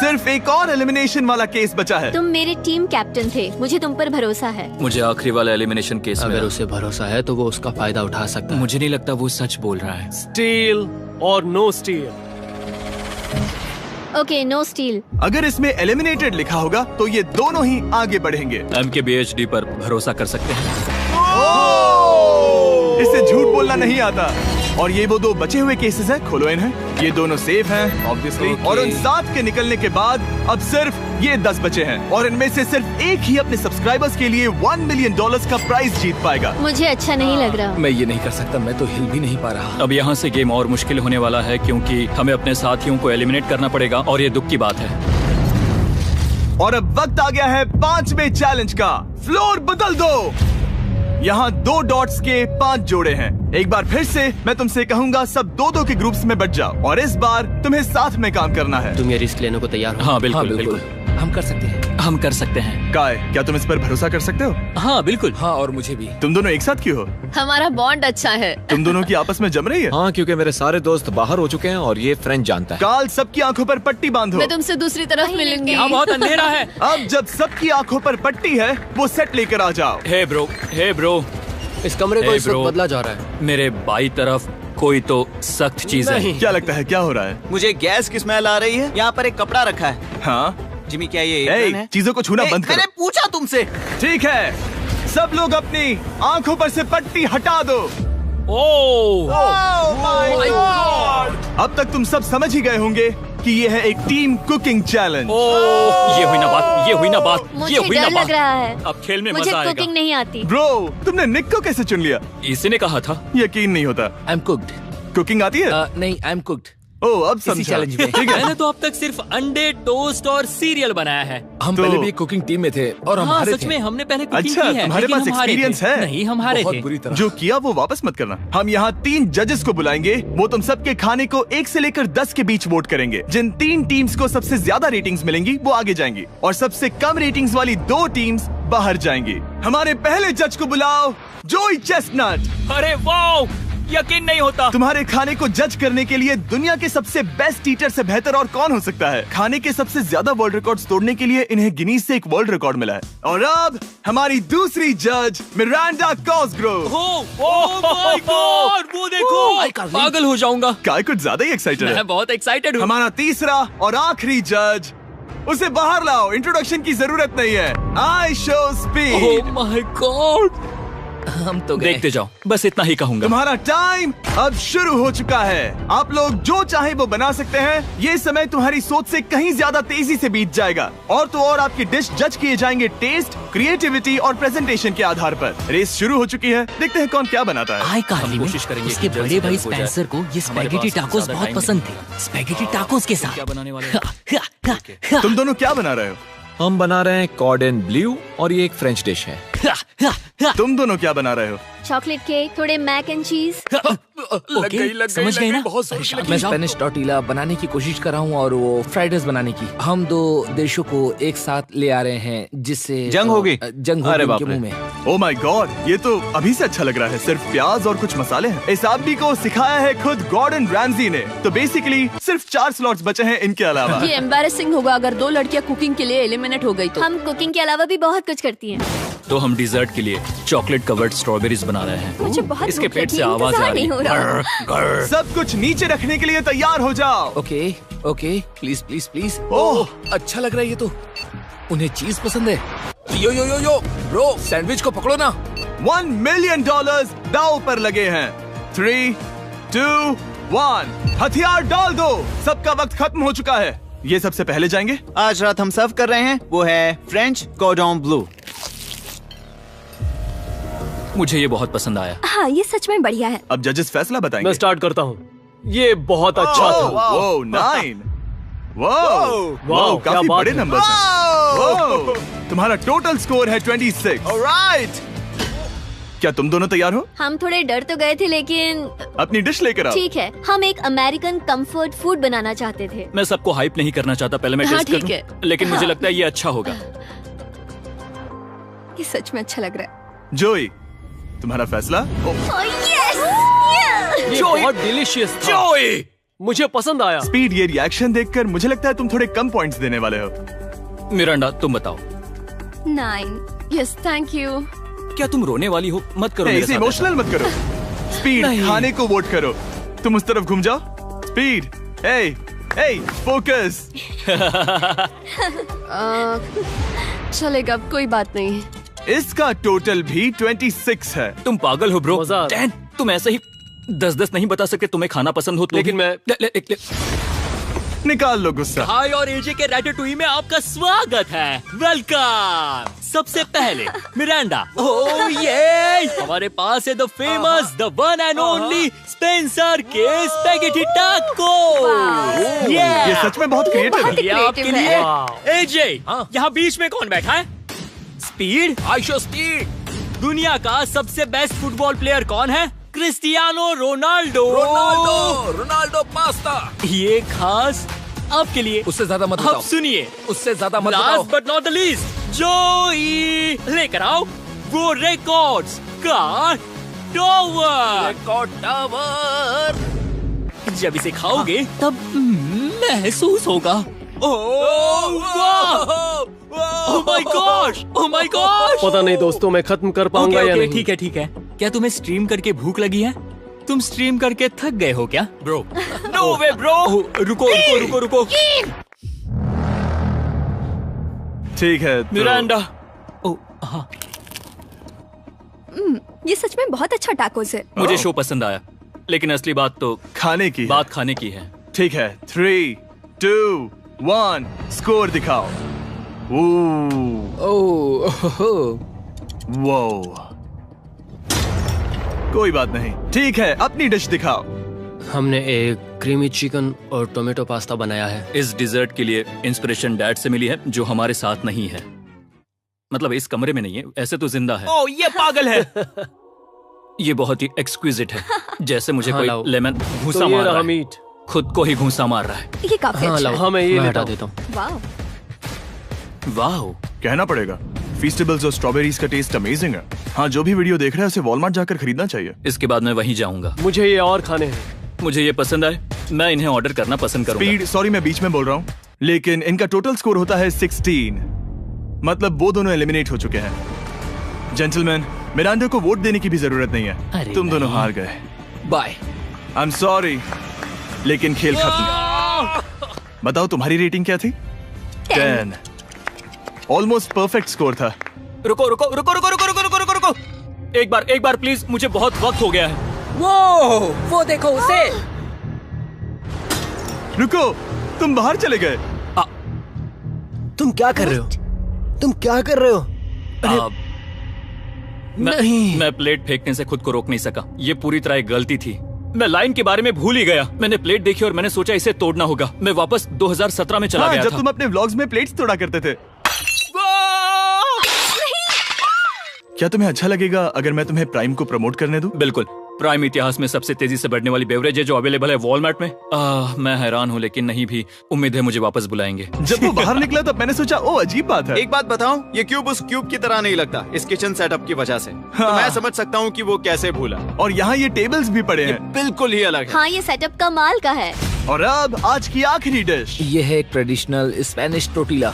सिर्फ एक और एलिमिनेशन वाला केस बचा है। तुम मेरे टीम कैप्टन थे, मुझे तुम पर भरोसा है। मुझे आखिरी वाला एलिमिनेशन केस में अगर उसे भरोसा है तो वो उसका फायदा उठा सकता है। मुझे नहीं लगता वो सच बोल रहा है। स्टील और no steal? Okay, no steal. अगर इसमें एलिमिनेटेड लिखा होगा तो ये दोनों ही आगे बढ़ेंगे। MKBHD पर भरोसा कर सकते हैं। इसे झूठ बोलना नहीं आता। और ये वो 2 बचे हुए केसेस हैं, खोलो इन्हें। ये दोनों सेफ हैं ऑब्वियसली। और उन 7 के निकलने के बाद अब सिर्फ ये 10 बचे हैं, और इनमें से सिर्फ एक ही अपने सब्सक्राइबर्स के लिए $1 मिलियन का प्राइज जीत पाएगा। मुझे अच्छा नहीं लग रहा। मैं ये नहीं कर सकता, मैं तो हिल भी नहीं पा रहा। अब यहाँ से गेम और मुश्किल होने वाला है, क्योंकि हमें अपने साथियों को एलिमिनेट करना पड़ेगा, और ये दुख की बात है। और अब वक्त आ गया है 5वें चैलेंज का। फ्लोर बदल दो। यहाँ 2 डॉट्स के 5 जोड़े हैं। एक बार फिर से मैं तुमसे कहूँगा, सब 2-2 के ग्रुप्स में बट जाओ और इस बार तुम्हें साथ में काम करना है। तुम ये रिस्क लेने को तैयार हो? हाँ बिल्कुल बिल्कुल। हम कर सकते हैं। हम कर सकते हैं। काय, क्या तुम इस पर भरोसा कर सकते हो? हाँ बिल्कुल। हाँ, और मुझे भी। तुम दोनों एक साथ क्यों हो? हमारा बॉन्ड अच्छा है। तुम दोनों की आपस में जम रही है? हाँ, क्योंकि मेरे सारे दोस्त बाहर हो चुके हैं और ये फ्रेंड जानता है। काल, सबकी आंखों पर पट्टी बांधो। मैं तुमसे दूसरी तरफ मिलूंगी। यहाँ बहुत अंधेरा है। अब जब सबकी आंखों पर पट्टी है, वो सेट लेकर आ जाओ। हे ब्रो, इस कमरे को इस वक्त बदला जा रहा है। मेरे बाई तरफ कोई तो सख्त चीज है। क्या लगता है क्या हो रहा है? मुझे गैस की स्मेल आ रही है। यहाँ पर एक कपड़ा रखा है। हाँ जिमी, क्या ये एप्रन है? चीजों को छूना बंद करो। मैंने पूछा तुमसे। ठीक है, सब लोग अपनी आंखों पर से पट्टी हटा दो। Oh my God! अब तक तुम सब समझ ही गए होंगे कि ये है एक टीम कुकिंग चैलेंज। ये हुई ना बात। मुझे डर लग रहा है। अब खेल में मुझे मजा आएगा। कुकिंग नहीं आती। ब्रो, तुमने निक को कैसे चुन लिया? इसी ने कहा था। यकीन नहीं होता। I am cooked. कुकिंग आती है? नहीं, आई एम कुक्ड। ओह, अब समझा। चैलेंज में। ठीक है। मैंने तो अब तक सिर्फ अंडे, टोस्ट और सीरियल बनाया है। हम तो- पहले भी कुकिंग टीम में थे और हम हाँ हारे सच थे। में हमने पहले कुकिंग अच्छा, की है। तुम्हारे लेकिन पास हम हारे एक्सपीरियंस थे। है? नहीं, हम हारे बहुत थे। बुरी तरह। जो किया वो वापस मत करना। हम यहाँ 3 जजेस को बुलाएंगे। वो तुम सबके खाने को 1 से लेकर 10 के बीच वोट करेंगे। जिन 3 टीम्स को सबसे ज्यादा रेटिंग्स मिलेंगी वो आगे जाएंगी और सबसे कम रेटिंग्स वाली 2 टीम्स बाहर जाएंगी। हमारे पहले जज को बुलाओ, जोई चेस्टनट। अरे वाओ, यकीन नहीं होता। तुम्हारे खाने को जज करने के लिए दुनिया के सबसे बेस्ट ईटर से बेहतर और कौन हो सकता है? खाने के सबसे ज्यादा वर्ल्ड रिकॉर्ड्स तोड़ने के लिए इन्हें गिनीज से एक वर्ल्ड रिकॉर्ड मिला है। और अब हमारी दूसरी जज मिरांडा कॉसग्रोव। ओह माय गॉड, वो देखो। पागल हो जाऊंगा। काय कुछ ज्यादा ही एक्साइटेड है। मैं बहुत एक्साइटेड हूँ। हमारा तीसरा और आखिरी जज, उसे बाहर लाओ। इंट्रोडक्शन की जरूरत नहीं है। I show speed. Oh my God, हम तो गए। देखते जाओ, बस इतना ही कहूंगा। तुम्हारा टाइम अब शुरू हो चुका है। आप लोग जो चाहे वो बना सकते हैं। ये समय तुम्हारी सोच से कहीं ज्यादा तेजी से बीत जाएगा। और तो और आपकी डिश जज किए जाएंगे टेस्ट, क्रिएटिविटी और प्रेजेंटेशन के आधार पर। रेस शुरू हो चुकी है। देखते हैं कौन क्या बनाता है। हाय कार्ली, कोशिश करेंगे उसके कि बड़े जल्द भाई से जल्द हो जाए। स्पेंसर को ये हमारे स्पैगेटी पास टाकोस ज्यादा बहुत टाइम पसंद नहीं थे। स्पैगेटी टाकोस के साथ क्या बनाने वाले हैं? तुम दोनों क्या बना रहे हो? हम बना रहे हैं कॉर्डन ब्लू और ये एक फ्रेंच डिश है। तुम दोनों क्या बना रहे हो? चॉकलेट केक, थोड़े मैक एंड चीज। समझ गए ना? मैं स्पेनिश टॉर्टिला बनाने की कोशिश कर रहा हूँ और वो फ्राइड राइस बनाने की। हम 2 देशों को एक साथ ले आ रहे हैं जिससे जंग होगी। जंग अरे होगी बाप उनके रे। मुंह में। ओ माय गॉड, ये तो अभी से अच्छा लग रहा है। सिर्फ प्याज और कुछ मसाले हैं। इस आदमी को सिखाया है खुद गॉर्डन रैमजी ने। तो बेसिकली सिर्फ 4 स्लॉट्स बचे हैं इनके अलावा। ये एम्बैरेसिंग होगा अगर 2 लड़कियां कुकिंग के लिए एलिमिनेट हो गई तो। हम कुकिंग के अलावा भी बहुत कुछ करती हैं। तो हम डिजर्ट के लिए चॉकलेट कवर्ड स्ट्रॉबेरीज बना रहे हैं। मुझे बहुत इसके भूख पेट से लगी, आवाज आ इंतजार रही नहीं हो रहा। है। सब कुछ नीचे रखने के लिए तैयार हो जाओ। Okay okay, please please please. Oh, अच्छा लग रहा है ये तो। उन्हें चीज पसंद है। यो यो यो यो ब्रो, सैंडविच को पकड़ो ना। $1 मिलियन दांव पर लगे हैं। 3, 2, 1, हथियार डाल दो। सबका वक्त खत्म हो चुका है। ये सबसे पहले जाएंगे। आज रात हम सर्व कर रहे हैं वो है फ्रेंच कॉर्डन ब्लू। मुझे ये बहुत पसंद आया। हाँ, ये सच में बढ़िया है। अब जजेस फैसला बताएंगे। मैं स्टार्ट करता हूँ। ये बहुत अच्छा था। वो 9। वो काफी बात बड़े है। नंबर हैं। तुम्हारा टोटल स्कोर है 26। ऑलराइट। क्या तुम दोनों तैयार हो? हम थोड़े डर तो गए थे लेकिन अपनी डिश लेकर आओ। ठीक है। हम एक अमेरिकन कंफर्ट फूड बनाना चाहते थे। मैं सबको हाइप नहीं करना चाहता, पहले मैं हाँ, टेस्ट ठीक करूं। है। लेकिन मुझे लगता है ये अच्छा होगा। ये सच में अच्छा लग रहा है। जोई, तुम्हारा फैसला? ये बहुत डिलीशियस था। जोई, मुझे पसंद आया। स्पीड, ये रिएक्शन देखकर मुझे लगता है तुम थोड़े कम पॉइंट्स देने वाले हो। मिरांडा तुम बताओ। 9। Yes, thank you. क्या तुम रोने वाली हो? मत करो मेरे ऐसे साथ इमोशनल मत करो। स्पीड, नहीं। खाने को वोट करो। तुम उस तरफ घूम जाओ। Speed, focus. चलेगा, कोई बात नहीं। इसका टोटल भी 26 है। तुम पागल हो ब्रो। मजा आ रहा है। डैन, तुम ऐसे ही 10-10 नहीं बता सकते। तुम्हें खाना पसंद हो तो लेकिन भी- मैं निकाल लो गुस्सा। हाय और एजे के रैटेटुई में आपका स्वागत है। वेलकम। सबसे पहले मिरांडा। ओह ये हमारे पास है the famous, the one and only Spencer के स्पैगेटी टाको। ये सच में बहुत क्रिएटिव है। ये आपके creative लिए। एजे, यहाँ बीच में कौन बैठा है? स्पीड। I show speed. दुनिया का सबसे बेस्ट फुटबॉल प्लेयर कौन है? Cristiano Ronaldo. Ronaldo pasta. ये खास आपके लिए। उससे ज्यादा मत अब बताओ। सुनिए, उससे ज्यादा मत बताओ। Last but not the least, जोई लेकर आओ वो रिकॉर्ड्स का टावर। Record tower. जब इसे खाओगे तब महसूस होगा। Oh my gosh, oh my gosh. पता नहीं दोस्तों, मैं खत्म कर पाऊंगा या नहीं। ठीक है ठीक है। क्या तुम्हें स्ट्रीम करके भूख लगी है? तुम स्ट्रीम करके थक गए हो क्या? Bro no way bro. रुको रुको रुको रुको। ठीक है तो... मिरांडा। ओह हाँ, ये सच में बहुत अच्छा टाकोस है। मुझे शो पसंद आया, लेकिन असली बात तो खाने की बात खाने की है। ठीक है, 3, 2, 1 स्कोर दिखाओ। वो कोई बात नहीं। ठीक है, अपनी डिश दिखाओ। हमने एक क्रीमी चिकन और टोमेटो पास्ता बनाया है। इस डिजर्ट के लिए इंस्पिरेशन डैड से मिली है, जो हमारे साथ नहीं है। मतलब इस कमरे में नहीं है, ऐसे तो जिंदा है। ओह ये पागल है। ये बहुत ही एक्सक्विजिट है, जैसे मुझे हाँ, कोई लाओ। लेमन घूंसा तो ये मार रहा रहा है। मीट। खुद को ही घूंसा मार रहा है। ये काफी हाँ अच्छा लाओ, है। हाँ मैं ये मैं हटा हटा देता हूँ। वाह। वाह, कहना पड़ेगा, फीस्टेबल्स और स्ट्रॉबेरीज का टेस्ट अमेजिंग है। हाँ, जो भी वीडियो देख रहा है उसे वॉलमार्ट जाकर खरीदना चाहिए। इसके बाद मैं वहीं जाऊंगा। मुझे ये और खाने हैं। मुझे ये पसंद आए, मैं इन्हें ऑर्डर करना पसंद करूंगा। स्पीड, सॉरी मैं बीच में बोल रहा हूँ, लेकिन इनका टोटल स्कोर होता है 16। मतलब वो दोनों एलिमिनेट हो चुके हैं। जेंटलमैन, मिरांडा को वोट देने की भी जरूरत नहीं है। तुम दोनों हार गए। बाय। आई एम सॉरी, लेकिन खेल खत्म। बताओ तुम्हारी रेटिंग क्या थी? 10। ऑलमोस्ट परफेक्ट स्कोर था। रुको रुको रुको रुको रुको रुको रुको रुको रुको। एक बार प्लीज, मुझे बहुत वक्त हो गया है। वो देखो उसे। रुको, तुम बाहर चले गए। तुम क्या कर रहे हो? तुम क्या कर रहे हो? नहीं, मैं प्लेट फेंकने से खुद को रोक नहीं सका। ये पूरी तरह एक गलती थी। मैं लाइन के बारे में भूल ही गया। मैंने प्लेट देखी और मैंने सोचा इसे तोड़ना होगा। मैं वापस 2017 में चला गया जब था। तुम अपने व्लॉग्स में प्लेट्स तोड़ा करते थे। क्या तुम्हें अच्छा लगेगा अगर मैं तुम्हें प्राइम को प्रमोट करने दूं? बिल्कुल। प्राइम इतिहास में सबसे तेजी से बढ़ने वाली बेवरेज है जो अवेलेबल है वॉलमार्ट में। मैं हैरान हूँ, लेकिन नहीं भी। उम्मीद है मुझे वापस बुलाएंगे। जब वो बाहर निकला तब मैंने सोचा ओ अजीब बात है। एक बात बताऊं, ये क्यूब उस क्यूब की तरह नहीं लगता इस किचन सेटअप की वजह से। तो मैं समझ सकता हूँ कि वो कैसे भूला। और यहाँ ये टेबल्स भी पड़े हैं, बिल्कुल ही अलग है। हाँ ये सेटअप कमाल का है। और अब आज की आखिरी डिश। ये है एक ट्रेडिशनल स्पेनिश टोर्टिला।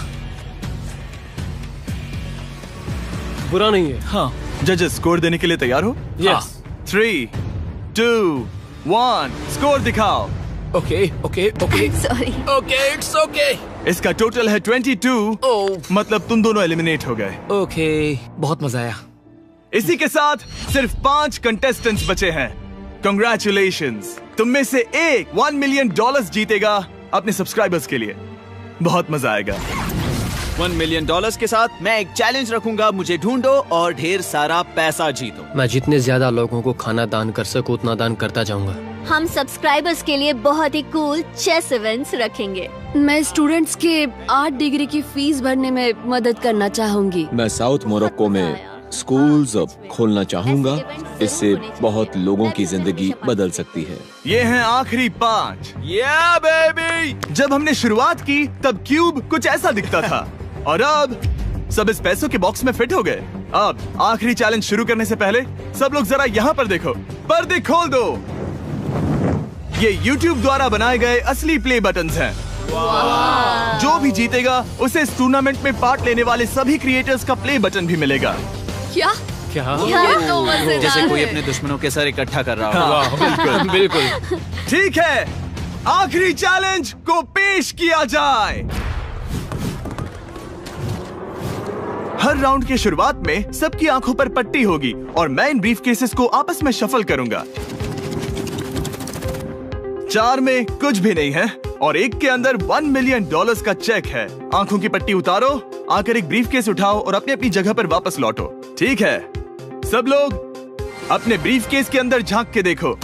बुरा नहीं है। हाँ। जजेस स्कोर देने के लिए तैयार हो? यस। 3, 2, 1 स्कोर दिखाओ। Okay okay okay sorry. Okay it's okay. इसका टोटल है 22। मतलब तुम दोनों एलिमिनेट हो गए। ओके, बहुत मजा आया। इसी के साथ सिर्फ 5 कंटेस्टेंट्स बचे हैं। कंग्रेचुलेशंस, तुम में से एक $1 मिलियन जीतेगा अपने सब्सक्राइबर्स के लिए। बहुत मजा आएगा। $1 मिलियन के साथ मैं एक चैलेंज रखूंगा, मुझे ढूंढो और ढेर सारा पैसा जीतो। मैं जितने ज्यादा लोगों को खाना दान कर सकूं उतना दान करता जाऊंगा। हम सब्सक्राइबर्स के लिए बहुत ही कूल चेस इवेंट्स रखेंगे। मैं स्टूडेंट्स के 8 डिग्री की फीस भरने में मदद करना चाहूंगी। मैं साउथ मोरक्को में स्कूल्स खोलना चाहूंगा। इससे बहुत लोगों की जिंदगी बदल सकती है। ये हैं आखिरी 5। या बेबी। जब हमने शुरुआत की तब क्यूब कुछ ऐसा दिखता था और अब सब इस पैसों के बॉक्स में फिट हो गए। अब आखिरी चैलेंज शुरू करने से पहले सब लोग जरा यहाँ पर देखो। पर्दे खोल दो। ये YouTube द्वारा बनाए गए असली प्ले बटन्स हैं। जो भी जीतेगा उसे इस टूर्नामेंट में पार्ट लेने वाले सभी क्रिएटर्स का प्ले बटन भी मिलेगा। क्या? क्या? ये तो मजेदार जैसे कोई है। अपने दुश्मनों के सर इकट्ठा कर रहा हो। हाँ, बिल्कुल बिल्कुल। ठीक है, आखिरी चैलेंज को पेश किया जाए। हर राउंड की शुरुआत में सबकी आंखों पर पट्टी होगी और मैं इन ब्रीफ केसेस को आपस में शफल करूंगा। 4 में कुछ भी नहीं है और एक के अंदर $1 मिलियन का चेक है। आंखों की पट्टी उतारो, आकर एक ब्रीफ केस उठाओ और अपनी अपनी जगह पर वापस लौटो। ठीक है, सब लोग अपने ब्रीफ केस के अंदर झांक के देखो।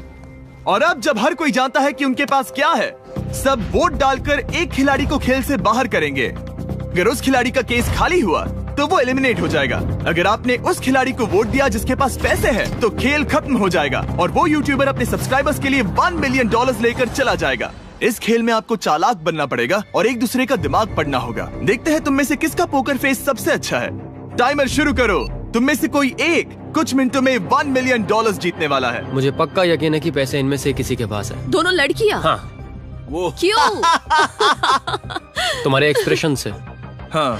और अब जब हर कोई जानता है कि उनके पास क्या है, सब वोट डालकर एक खिलाड़ी को खेल से बाहर करेंगे। अगर उस खिलाड़ी का केस खाली हुआ तो वो एलिमिनेट हो जाएगा। अगर आपने उस खिलाड़ी को वोट दिया जिसके पास पैसे हैं, तो खेल खत्म हो जाएगा और वो यूट्यूबर अपने सब्सक्राइबर्स के लिए $1 मिलियन लेकर चला जाएगा। इस खेल में आपको चालाक बनना पड़ेगा और एक दूसरे का दिमाग पढ़ना होगा। देखते हैं तुम में से किसका पोकर फेस सबसे अच्छा है। टाइमर शुरू करो। तुम में से कोई एक कुछ मिनटों में $1 मिलियन जीतने वाला है। मुझे पक्का यकीन है कि पैसे इनमें से किसी के पास है। दोनों लड़कियाँ? हाँ। वो क्यों? तुम्हारे एक्सप्रेशन से। हाँ।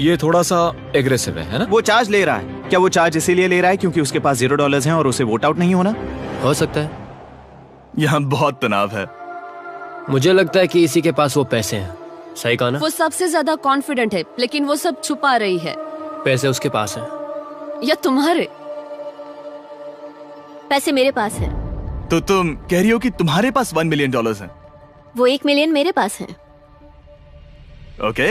ये थोड़ा सा एग्रेसिव है ना? वो चार्ज ले रहा है। क्या वो चार्ज इसीलिए ले रहा है क्योंकि उसके पास $0 हैं और उसे वोट आउट नहीं होना? हो सकता है। यहाँ बहुत तनाव है। मुझे लगता है कि इसी के पास वो पैसे हैं। सही कहा ना? वो सबसे ज्यादा कॉन्फिडेंट है, लेकिन वो सब छुपा रही है। पैसे उसके पास हैं। या तुम्हारे? पैसे मेरे पास है। तो तुम कह रही हो कि तुम्हारे पास $1 मिलियन है? वो 1 मिलियन मेरे पास है। ओके।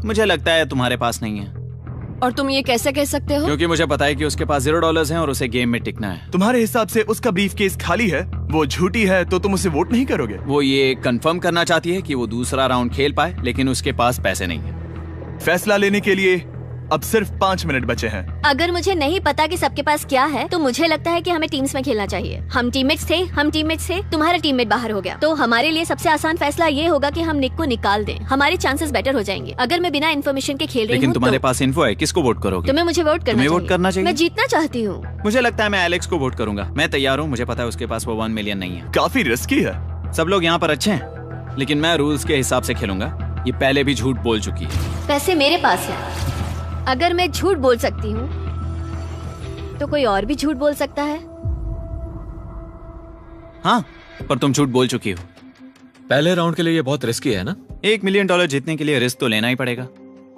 मुझे लगता है तुम्हारे पास नहीं है। और तुम ये कैसे कह सकते हो? क्योंकि मुझे पता है कि उसके पास $0 हैं और उसे गेम में टिकना है। तुम्हारे हिसाब से उसका ब्रीफ केस खाली है, वो झूठी है, तो तुम उसे वोट नहीं करोगे? वो ये कंफर्म करना चाहती है कि वो दूसरा राउंड खेल पाए, लेकिन उसके पास पैसे नहीं है। फैसला लेने के लिए अब सिर्फ 5 मिनट बचे हैं। अगर मुझे नहीं पता कि सबके पास क्या है, तो मुझे लगता है कि हमें टीम्स में खेलना चाहिए। हम टीममेट्स थे, तुम्हारा टीममेट बाहर हो गया, तो हमारे लिए सबसे आसान फैसला ये होगा कि हम निक को निकाल दें। हमारे चांसेस बेटर हो जाएंगे। अगर मैं बिना इन्फॉर्मेशन के खेल रही हूँ, लेकिन तुम्हारे पास इन्फो है, किसको वोट करोगे? तुम्हें मुझे वोट करना तुम्हें वोट करना चाहिए। मैं जीतना चाहती हूँ। मुझे लगता है मैं एलेक्स को वोट करूंगा। मैं तैयार हूँ। मुझे पता है उसके पास वो 1 मिलियन नहीं है। काफी रिस्की है। सब लोग यहाँ पर अच्छे हैं, लेकिन मैं रूल्स के हिसाब से खेलूंगा। ये पहले भी झूठ बोल चुकी है। पैसे मेरे पास है। अगर मैं झूठ बोल सकती हूँ, तो कोई और भी झूठ बोल सकता है। हाँ, पर तुम झूठ बोल चुकी हो। पहले राउंड के लिए ये बहुत रिस्की है ना? $1 मिलियन जीतने के लिए रिस्क तो लेना ही पड़ेगा।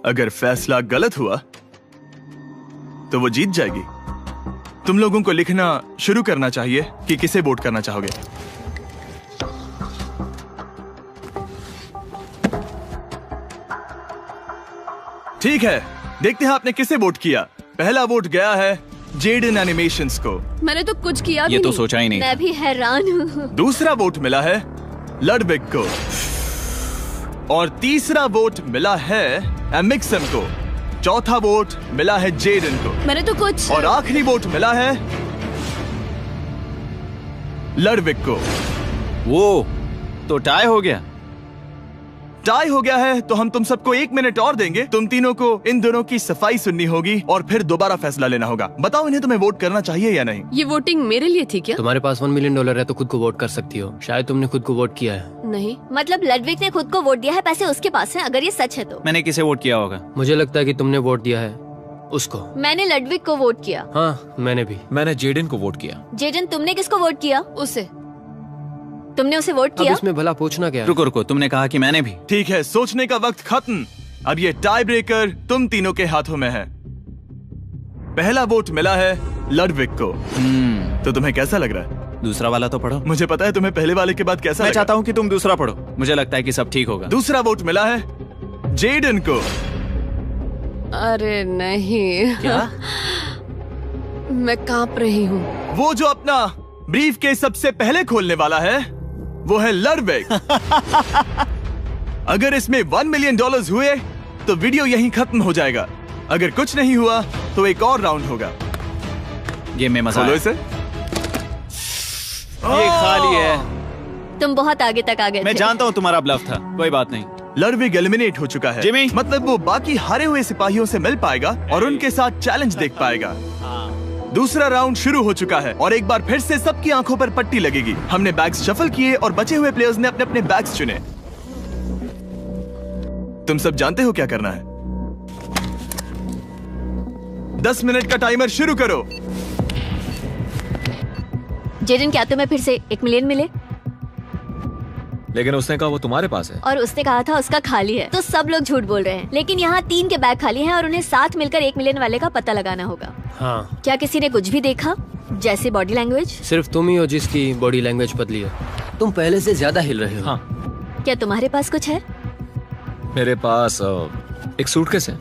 अगर फैसला गलत हुआ तो वो जीत जाएगी। तुम लोगों को लिखना शुरू करना चाहिए कि किसे वोट करना चाहोगे। ठीक है, देखते हैं आपने किसे वोट किया। पहला वोट गया है जेडन एनिमेशंस को। मैंने तो कुछ किया भी ये तो नहीं। सोचा ही नहीं। मैं भी हैरान हूँ। दूसरा वोट मिला है लडविक को और तीसरा वोट मिला है एमिक्सन को। चौथा वोट मिला है जेडन को। मैंने तो कुछ। और आखिरी वोट मिला है लडविक को। वो तो टाई हो गया। टाई हो गया है तो हम तुम सबको 1 मिनट और देंगे। तुम तीनों को इन दोनों की सफाई सुननी होगी और फिर दोबारा फैसला लेना होगा। बताओ इन्हें तुम्हें वोट करना चाहिए या नहीं। ये वोटिंग मेरे लिए थी क्या? तुम्हारे पास $1 मिलियन है तो खुद को वोट कर सकती हो। शायद तुमने खुद को वोट किया है। नहीं। मतलब लडविक ने खुद को वोट दिया है, पैसे उसके पास हैं। अगर ये सच है तो मैंने किसे वोट किया होगा? मुझे लगता है कि तुमने वोट दिया है उसको। मैंने लडविक को वोट किया। हाँ, मैंने भी। मैंने जेडन को वोट किया। जेडन, तुमने किसको वोट किया? उसे। तुमने उसे वोट किया? अब इसमें भला पूछना क्या है? रुको रुको, तुमने कहा कि मैंने भी। ठीक है, सोचने का वक्त खत्म। अब ये टाई ब्रेकर तुम तीनों के हाथों में है। पहला वोट मिला है लडविक को। तो तुम्हें कैसा लग रहा है? दूसरा वाला तो पढ़ो। मुझे पता है तुम्हें पहले वाले के बाद कैसा मैं लगा। चाहता हूँ कि तुम दूसरा पढ़ो। मुझे लगता है कि सब ठीक होगा। दूसरा वोट मिला है जेडन को। अरे नहीं। क्या? मैं कांप रही हूँ। वो जो अपना ब्रीफ केस सबसे पहले खोलने वाला है वो है लडविक। अगर इसमें $1 मिलियन हुए तो वीडियो यहीं खत्म हो जाएगा। अगर कुछ नहीं हुआ तो एक और राउंड होगा। गेम में मजा खोलो आया। इसे। ये खाली है। तुम बहुत आगे तक आ गए मैं थे। जानता हूँ तुम्हारा ब्लफ था, कोई बात नहीं। लडविक एलिमिनेट हो चुका है। जिमी, मतलब वो बाकी हारे हुए सिपाहियों से मिल पाएगा और उनके साथ चैलेंज देख पाएगा। दूसरा राउंड शुरू हो चुका है और एक बार फिर से सबकी आंखों पर पट्टी लगेगी। हमने बैग्स शफल किए और बचे हुए प्लेयर्स ने अपने अपने बैग्स चुने। तुम सब जानते हो क्या करना है। 10 मिनट का टाइमर शुरू करो। जेडन, क्या तुम्हें फिर से 1 मिलियन मिले? लेकिन उसने कहा वो तुम्हारे पास है। और उसने कहा था उसका खाली है। तो सब लोग झूठ बोल रहे हैं। लेकिन यहाँ 3 के बैग खाली हैं और उन्हें साथ मिलकर 1 मिलियन वाले का पता लगाना होगा। हाँ। क्या किसी ने कुछ भी देखा, जैसे बॉडी लैंग्वेज? सिर्फ तुम ही हो जिसकी बॉडी लैंग्वेज बदली है। तुम पहले से ज्यादा हिल रहे हो। हाँ। क्या तुम्हारे पास कुछ है? मेरे पास एक सूटकेस है।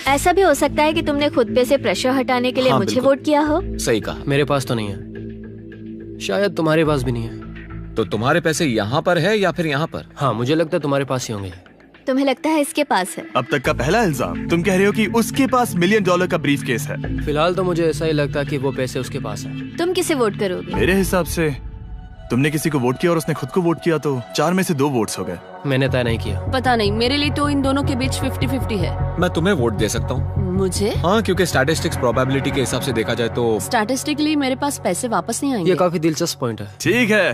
ऐसा भी हो सकता है कि तुमने खुद पे से प्रेशर हटाने के लिए हाँ, मुझे बिल्कुल। वोट किया हो। सही कहा। मेरे पास तो नहीं है। शायद तुम्हारे पास भी नहीं है। तो तुम्हारे पैसे यहाँ पर है या फिर यहाँ पर? हाँ, मुझे लगता है तुम्हारे पास ही होंगे। तुम्हें लगता है इसके पास है? अब तक का पहला इल्जाम। तुम कह रहे हो कि उसके पास $1 मिलियन का ब्रीफ केस है। फिलहाल तो मुझे ऐसा ही लगता है कि वो पैसे उसके पास है। तुम किसे वोट करोगे? मेरे हिसाब से तुमने किसी को वोट किया और उसने खुद को वोट किया, तो 4 में से 2 वोट्स हो गए। मैंने तय नहीं किया। पता नहीं, मेरे लिए तो इन दोनों के बीच 50-50 है। मैं तुम्हें वोट दे सकता हूँ। मुझे? हाँ, क्योंकि स्टैटिस्टिक्स प्रोबेबिलिटी के हिसाब से देखा जाए तो स्टैटिस्टिकली मेरे पास पैसे वापस नहीं आएंगे। ये काफी दिलचस्प पॉइंट है। ठीक है,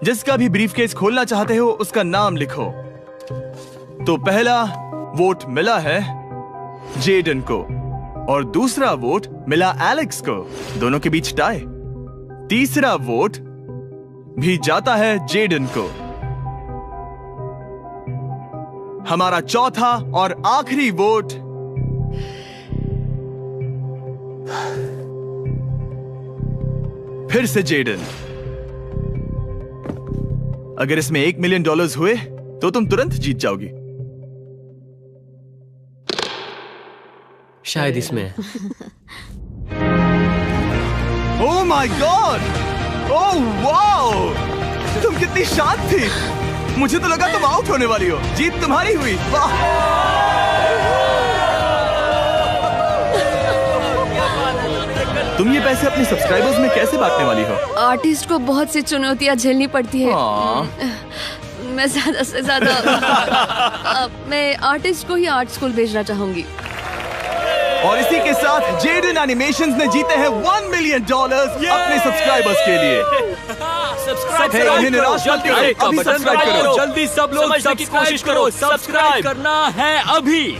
जिसका भी ब्रीफ केस खोलना चाहते हो उसका नाम लिखो। तो पहला वोट मिला है जेडन को और दूसरा वोट मिला एलेक्स को। दोनों के बीच टाई। तीसरा वोट भी जाता है जेडन को। हमारा चौथा और आखिरी वोट फिर से जेडन। अगर इसमें $1 मिलियन हुए तो तुम तुरंत जीत जाओगी। शायद इसमें। Oh my God! Oh wow! तुम कितनी शांत थी। मुझे तो लगा तुम आउट होने वाली हो। जीत तुम्हारी हुई। वाह! तुम ये पैसे अपने सब्सक्राइबर्स में कैसे बांटने वाली हो? आर्टिस्ट को बहुत सी चुनौतियाँ झेलनी पड़ती है। मैं ज्यादा से ज्यादा मैं आर्टिस्ट को ही आर्ट स्कूल भेजना चाहूंगी। और इसी के साथ जेडन एनिमेशंस ने जीते हैं $1 मिलियन अपने सब्सक्राइबर्स के लिए। सब्सक्राइब निराश मत करो, अभी सब्सक्राइब करो। जल्दी सब लोग सब्सक्राइब करो। सब्सक्राइब करना है अभी।